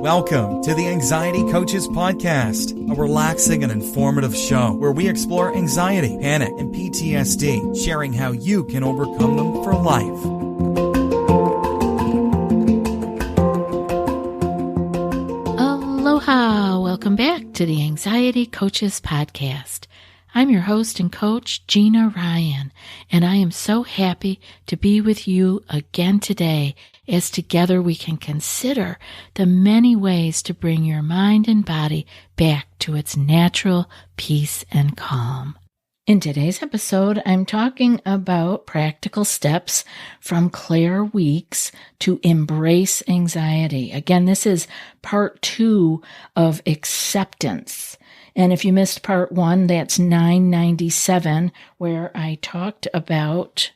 Welcome to the Anxiety Coaches Podcast, a relaxing and informative show where we explore anxiety, panic, and PTSD, sharing how you can overcome them for life. Aloha! Welcome back to the Anxiety Coaches Podcast. I'm your host and coach, Gina Ryan, and I am so happy to be with you again today as together we can consider the many ways to bring your mind and body back to its natural peace and calm. In today's episode, I'm talking about practical steps from Claire Weeks to embrace anxiety. Again, this is part 2 of acceptance. And if you missed part 1, that's 997, where I talked about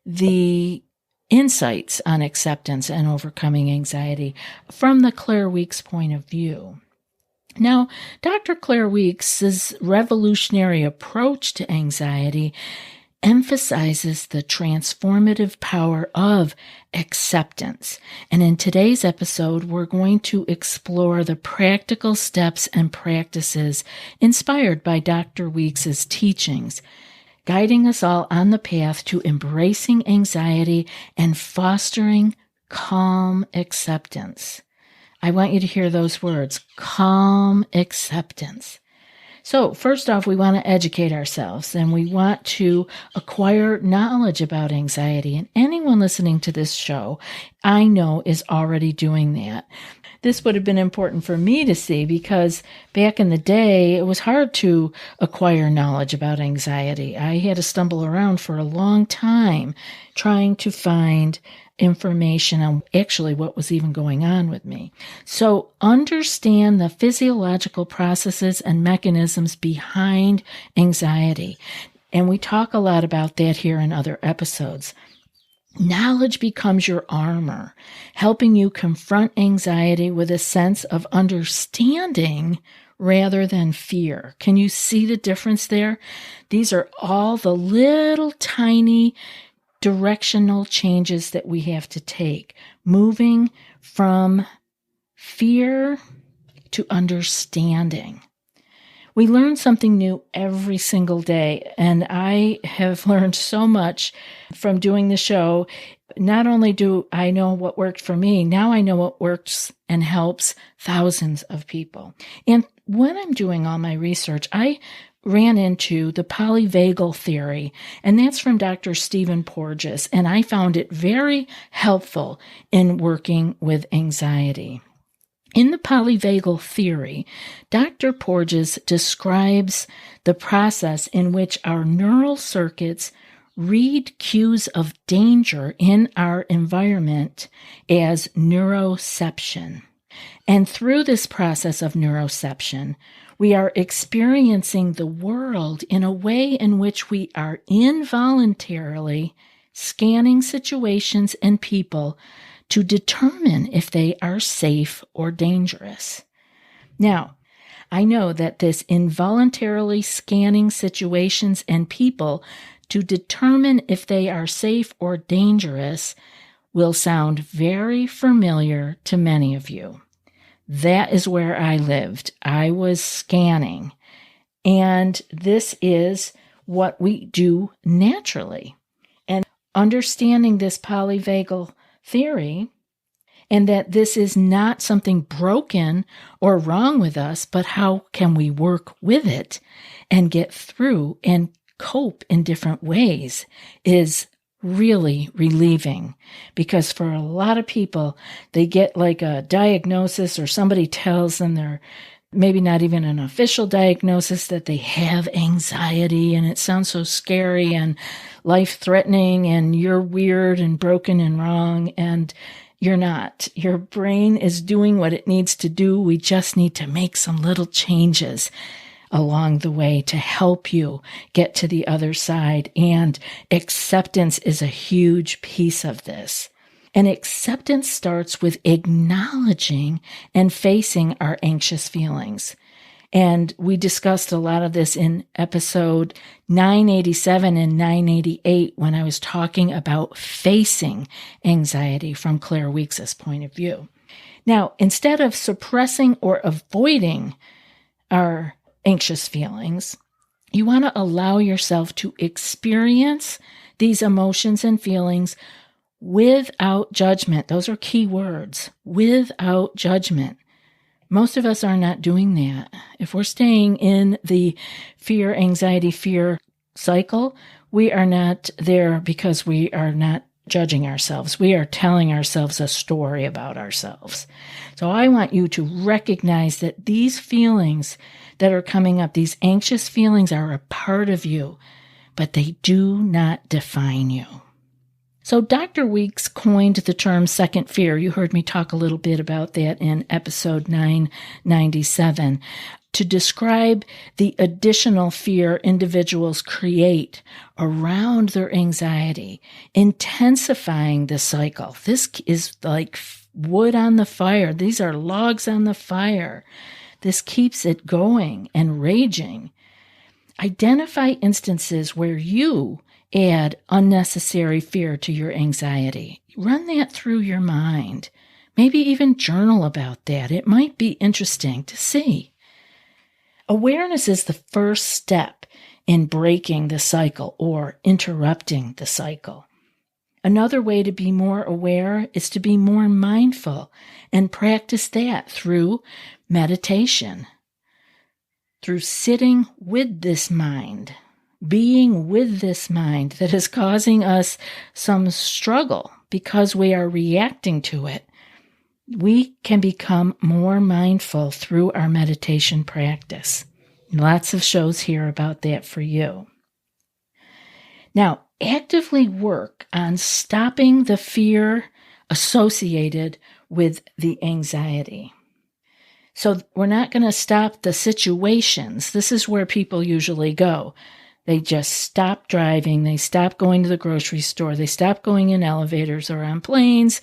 the insights on acceptance and overcoming anxiety from the Claire Weeks point of view. Now, Dr. Claire Weeks' revolutionary approach to anxiety emphasizes the transformative power of acceptance. And in today's episode, we're going to explore the practical steps and practices inspired by Dr. Weeks' teachings, guiding us all on the path to embracing anxiety and fostering calm acceptance. I want you to hear those words, calm acceptance. So first off, we want to educate ourselves and we want to acquire knowledge about anxiety. And anyone listening to this show, I know, is already doing that. This would have been important for me to see because back in the day, it was hard to acquire knowledge about anxiety. I had to stumble around for a long time trying to find information on actually what was even going on with me. So understand the physiological processes and mechanisms behind anxiety. And we talk a lot about that here in other episodes. Knowledge becomes your armor, helping you confront anxiety with a sense of understanding rather than fear. Can you see the difference there? These are all the little tiny directional changes that we have to take, moving from fear to understanding. We learn something new every single day, and I have learned so much from doing the show. Not only do I know what worked for me, now I know what works and helps thousands of people. And when I'm doing all my research, I ran into the polyvagal theory, and that's from Dr. Stephen Porges, and I found it very helpful in working with anxiety. In the polyvagal theory, Dr. Porges describes the process in which our neural circuits read cues of danger in our environment as neuroception. And through this process of neuroception, we are experiencing the world in a way in which we are involuntarily scanning situations and people to determine if they are safe or dangerous. Now, I know that this involuntarily scanning situations and people to determine if they are safe or dangerous will sound very familiar to many of you. That is where I lived. I was scanning. And this is what we do naturally. And understanding this polyvagal theory, and that this is not something broken or wrong with us, but how can we work with it and get through and cope in different ways, is really relieving. Because for a lot of people, they get like a diagnosis or somebody tells them they're maybe not even an official diagnosis that they have anxiety, and it sounds so scary and life-threatening, and you're weird and broken and wrong, and you're not. Your brain is doing what it needs to do. We just need to make some little changes along the way to help you get to the other side. And acceptance is a huge piece of this. And acceptance starts with acknowledging and facing our anxious feelings. And we discussed a lot of this in episode 987 and 988 when I was talking about facing anxiety from Claire Weeks' point of view. Now, instead of suppressing or avoiding our anxious feelings, you want to allow yourself to experience these emotions and feelings without judgment. Those are key words, without judgment. Most of us are not doing that. If we're staying in the fear, anxiety, fear cycle, we are not there because we are not judging ourselves. We are telling ourselves a story about ourselves. So I want you to recognize that these feelings that are coming up, these anxious feelings, are a part of you, but they do not define you. So Dr. Weeks coined the term second fear. You heard me talk a little bit about that in episode 997 to describe the additional fear individuals create around their anxiety, intensifying the cycle. This is like wood on the fire. These are logs on the fire. This keeps it going and raging. Identify instances where you add unnecessary fear to your anxiety. Run that through your mind. Maybe even journal about that. It might be interesting to see. Awareness is the first step in breaking the cycle or interrupting the cycle. Another way to be more aware is to be more mindful and practice that through meditation, through sitting with this mind, being with this mind that is causing us some struggle because we are reacting to it. We can become more mindful through our meditation practice. Lots of shows here about that for you. Now, actively work on stopping the fear associated with the anxiety. So we're not going to stop the situations. This is where people usually go. They just stop driving. They stop going to the grocery store. They stop going in elevators or on planes,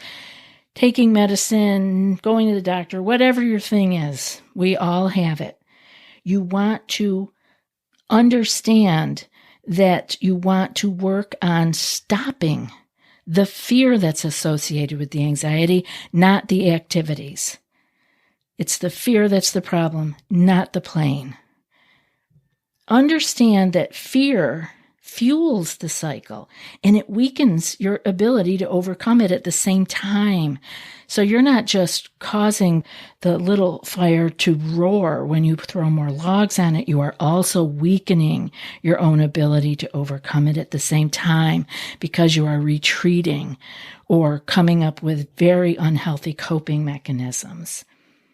taking medicine, going to the doctor, whatever your thing is. We all have it. You want to understand that you want to work on stopping the fear that's associated with the anxiety, not the activities. It's the fear that's the problem, not the plane. Understand that fear fuels the cycle and it weakens your ability to overcome it at the same time. So you're not just causing the little fire to roar when you throw more logs on it. You are also weakening your own ability to overcome it at the same time because you are retreating or coming up with very unhealthy coping mechanisms.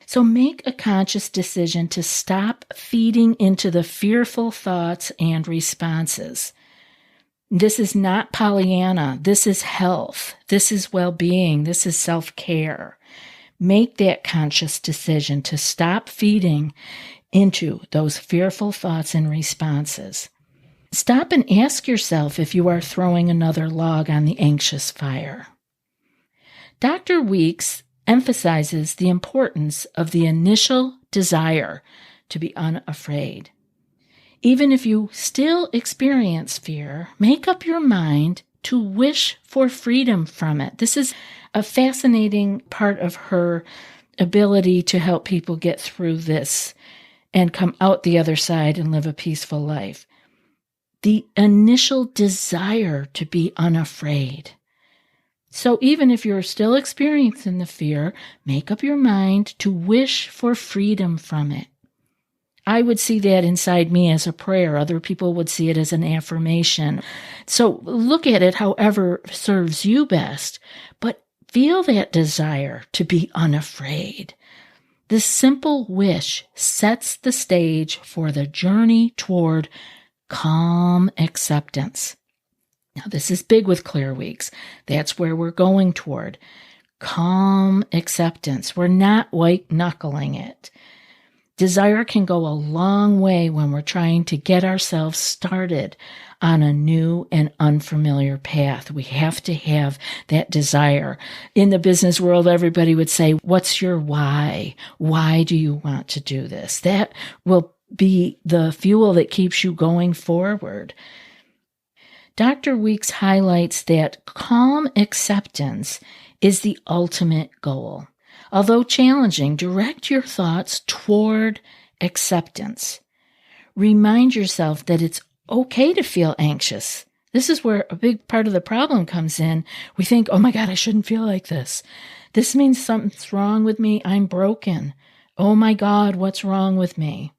So make a conscious decision to stop feeding into the fearful thoughts and responses. This is not Pollyanna. This is health. This is well-being. This is self-care. Make that conscious decision to stop feeding into those fearful thoughts and responses. Stop and ask yourself if you are throwing another log on the anxious fire. Dr. Weeks emphasizes the importance of the initial desire to be unafraid. Even if you still experience fear, make up your mind to wish for freedom from it. This is a fascinating part of her ability to help people get through this and come out the other side and live a peaceful life. The initial desire to be unafraid. So even if you're still experiencing the fear, make up your mind to wish for freedom from it. I would see that inside me as a prayer. Other people would see it as an affirmation. So look at it however serves you best, but feel that desire to be unafraid. This simple wish sets the stage for the journey toward calm acceptance. Now, this is big with Clear Weeks. That's where we're going toward. Calm acceptance. We're not white-knuckling it. Desire can go a long way when we're trying to get ourselves started on a new and unfamiliar path. We have to have that desire. In the business world, everybody would say, what's your why? Why do you want to do this? That will be the fuel that keeps you going forward. Dr. Weeks highlights that calm acceptance is the ultimate goal. Although challenging, direct your thoughts toward acceptance. Remind yourself that it's okay to feel anxious. This is where a big part of the problem comes in. We think, oh my God, I shouldn't feel like this. This means something's wrong with me. I'm broken. Oh my God, what's wrong with me?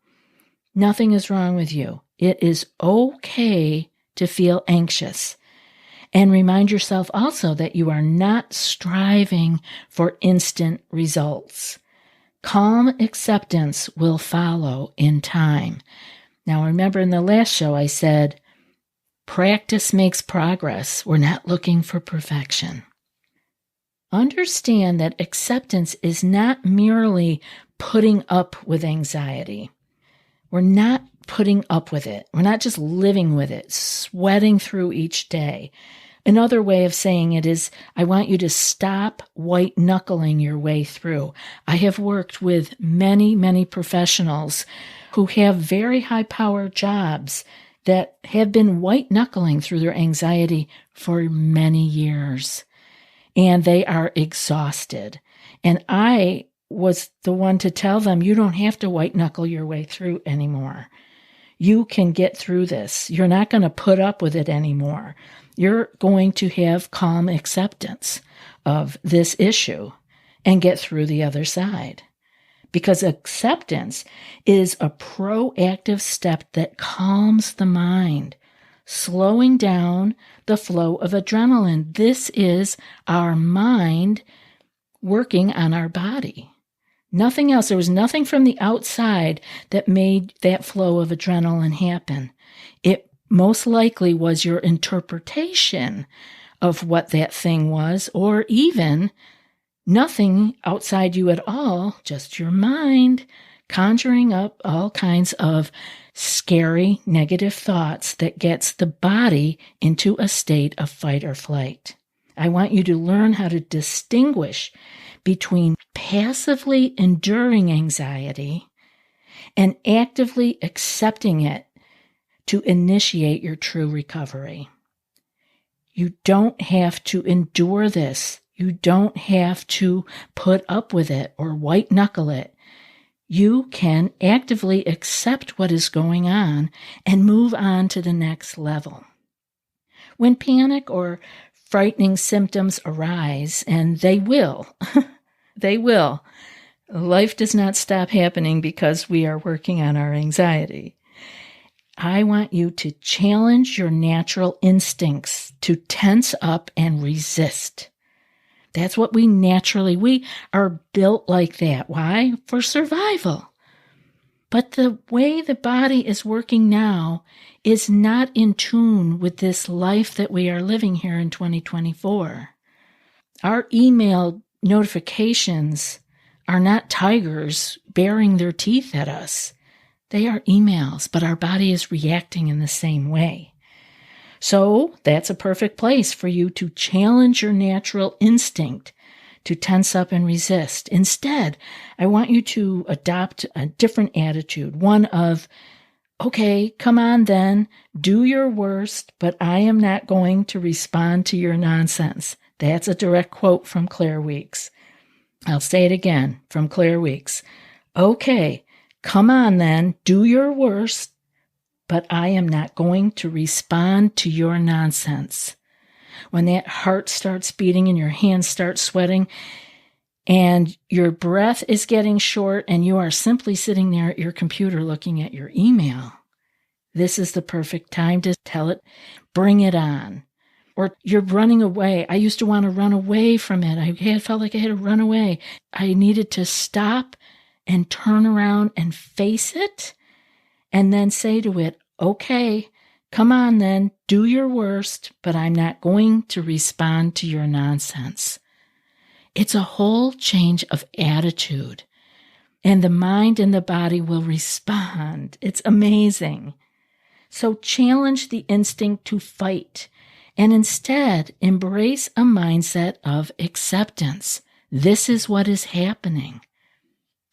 Nothing is wrong with you. It is okay to feel anxious. And remind yourself also that you are not striving for instant results. Calm acceptance will follow in time. Now, remember in the last show I said, practice makes progress. We're not looking for perfection. Understand that acceptance is not merely putting up with anxiety. We're not putting up with it. We're not just living with it, sweating through each day. Another way of saying it is, I want you to stop white-knuckling your way through. I have worked with many, many professionals who have very high-powered jobs that have been white-knuckling through their anxiety for many years. And they are exhausted. And I was the one to tell them, you don't have to white-knuckle your way through anymore. You can get through this. You're not going to put up with it anymore. You're going to have calm acceptance of this issue and get through the other side. Because acceptance is a proactive step that calms the mind, slowing down the flow of adrenaline. This is our mind working on our body. Nothing else. There was nothing from the outside that made that flow of adrenaline happen. It most likely was your interpretation of what that thing was, or even nothing outside you at all, just your mind conjuring up all kinds of scary, negative thoughts that gets the body into a state of fight or flight. I want you to learn how to distinguish between passively enduring anxiety and actively accepting it to initiate your true recovery. You don't have to endure this. You don't have to put up with it or white knuckle it. You can actively accept what is going on and move on to the next level. When panic or frightening symptoms arise, and they will, they will. Life does not stop happening because we are working on our anxiety. I want you to challenge your natural instincts to tense up and resist. That's what we are built like that. Why? For survival. But the way the body is working now is not in tune with this life that we are living here in 2024. Our email notifications are not tigers baring their teeth at us. They are emails, but our body is reacting in the same way. So that's a perfect place for you to challenge your natural instinct to tense up and resist. Instead, I want you to adopt a different attitude, one of, okay, come on then, do your worst, but I am not going to respond to your nonsense. That's a direct quote from Claire Weeks. I'll say it again from Claire Weeks. Okay, come on then, do your worst, but I am not going to respond to your nonsense. When that heart starts beating and your hands start sweating and your breath is getting short and you are simply sitting there at your computer looking at your email, this is the perfect time to tell it, bring it on. Or you're running away. I used to want to run away from it. I felt like I had to run away. I needed to stop and turn around and face it and then say to it, okay, come on then, do your worst, but I'm not going to respond to your nonsense. It's a whole change of attitude, and the mind and the body will respond. It's amazing. So challenge the instinct to fight and instead embrace a mindset of acceptance. This is what is happening.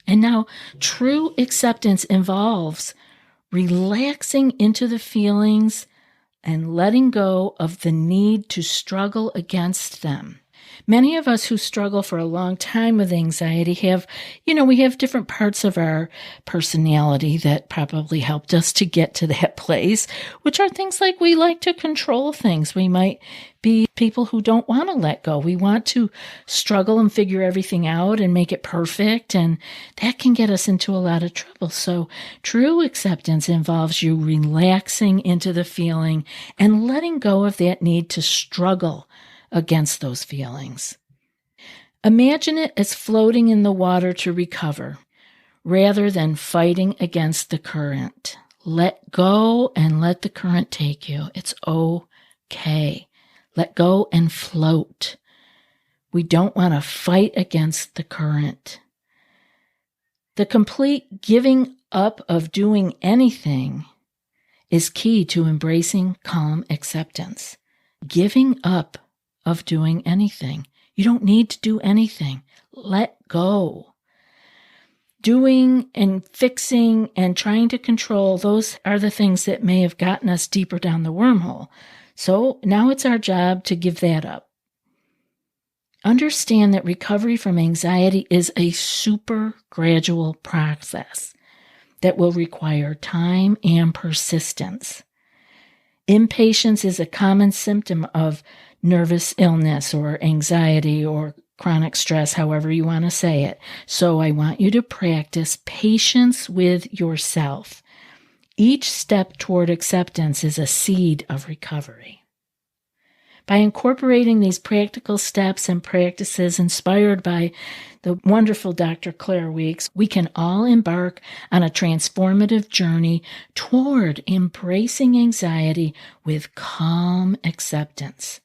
And now, true acceptance involves relaxing into the feelings and letting go of the need to struggle against them. Many of us who struggle for a long time with anxiety have, we have different parts of our personality that probably helped us to get to that place, which are things like we like to control things. We might be people who don't want to let go. We want to struggle and figure everything out and make it perfect, and that can get us into a lot of trouble. So true acceptance involves you relaxing into the feeling and letting go of that need to struggle against those feelings. Imagine it as floating in the water to recover, rather than fighting against the current. Let go and let the current take you. It's okay. Let go and float. We don't want to fight against the current. The complete giving up of doing anything is key to embracing calm acceptance. Giving up of doing anything. You don't need to do anything. Let go. Doing and fixing and trying to control, those are the things that may have gotten us deeper down the wormhole. So now it's our job to give that up. Understand that recovery from anxiety is a super gradual process that will require time and persistence. Impatience is a common symptom of nervous illness or anxiety or chronic stress, however you want to say it. So I want you to practice patience with yourself. Each step toward acceptance is a seed of recovery. By incorporating these practical steps and practices inspired by the wonderful Dr. Claire Weeks, we can all embark on a transformative journey toward embracing anxiety with calm acceptance.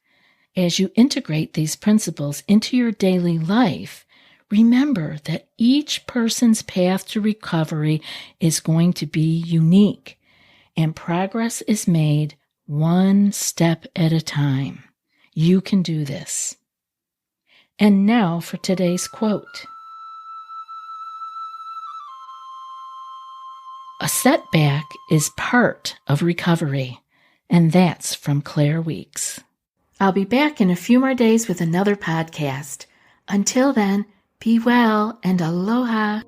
As you integrate these principles into your daily life, remember that each person's path to recovery is going to be unique, and progress is made one step at a time. You can do this. And now for today's quote. A setback is part of recovery, and that's from Claire Weeks. I'll be back in a few more days with another podcast. Until then, be well and aloha.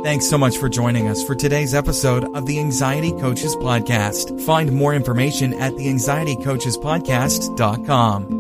Thanks so much for joining us for today's episode of the Anxiety Coaches Podcast. Find more information at theanxietycoachespodcast.com.